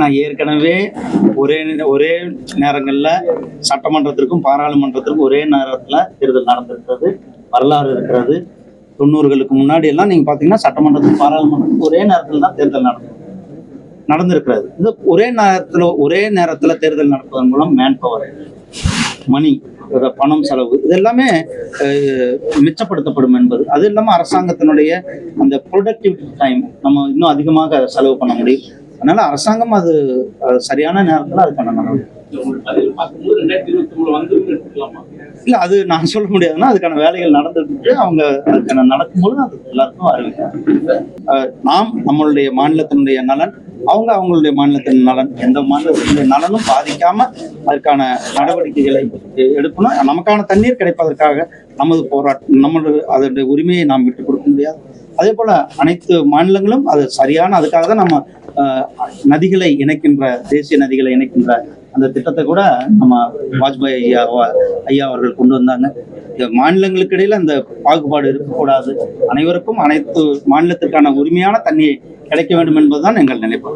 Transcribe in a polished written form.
நான் ஏற்கனவே ஒரே ஒரே நேரங்களில் சட்டமன்றத்திற்கும் பாராளுமன்றத்திற்கும் ஒரே நேரத்தில் தேர்தல் நடந்திருக்கிறது, வரலாறு இருக்கிறது. 90களுக்கு முன்னாடி எல்லாம் நீங்கள் பார்த்தீங்கன்னா சட்டமன்றத்துக்கு பாராளுமன்றத்துக்கு ஒரே நேரத்தில் தான் தேர்தல் நடந்திருக்கிறது. இது ஒரே நேரத்தில் தேர்தல் நடப்பதன் மூலம் மேன் பவர், மணி, பணம், செலவு இது எல்லாமே மிச்சப்படுத்தப்படும் என்பது. அது இல்லாமல் அரசாங்கத்தினுடைய அந்த ப்ரொடக்டிவிட்டி டைம் நம்ம இன்னும் அதிகமாக செலவு பண்ண முடியும். அதனால அரசாங்கம் அது சரியான நேரத்தில் அதுக்கான நடவடிக்கை. இல்ல, அது நான் சொல்ல முடியாதுன்னா அதுக்கான வேலைகள் நடந்துட்டு அவங்க அதுக்கான நடக்கும்போது அது எல்லாருக்கும் அறிவிக்கிறாங்க. நாம் நம்மளுடைய மாநிலத்தினுடைய நலன், அவங்க அவங்களுடைய மாநிலத்தின் நலன், எந்த மாநிலத்தினுடைய நலனும் பாதிக்காம அதற்கான நடவடிக்கைகளை எடுக்கணும். நமக்கான தண்ணீர் கிடைப்பதற்காக நமது போராட்டம், அதனுடைய உரிமையை நாம் விட்டுக் கொடுக்க முடியாது. அதே போல அனைத்து மாநிலங்களும் அது சரியான, அதுக்காக தான் நம்ம நதிகளை இணைக்கின்ற, தேசிய நதிகளை இணைக்கின்ற அந்த திட்டத்தை கூட நம்ம வாஜ்பாய் ஐயா அவர்கள் கொண்டு வந்தாங்க. மாநிலங்களுக்கு இடையில அந்த பாகுபாடு இருக்கக்கூடாது, அனைவருக்கும் அனைத்து மாநிலத்திற்கான உரிமையான தண்ணியை கிடைக்க வேண்டும் என்பதுதான் எங்கள் நினைப்பு.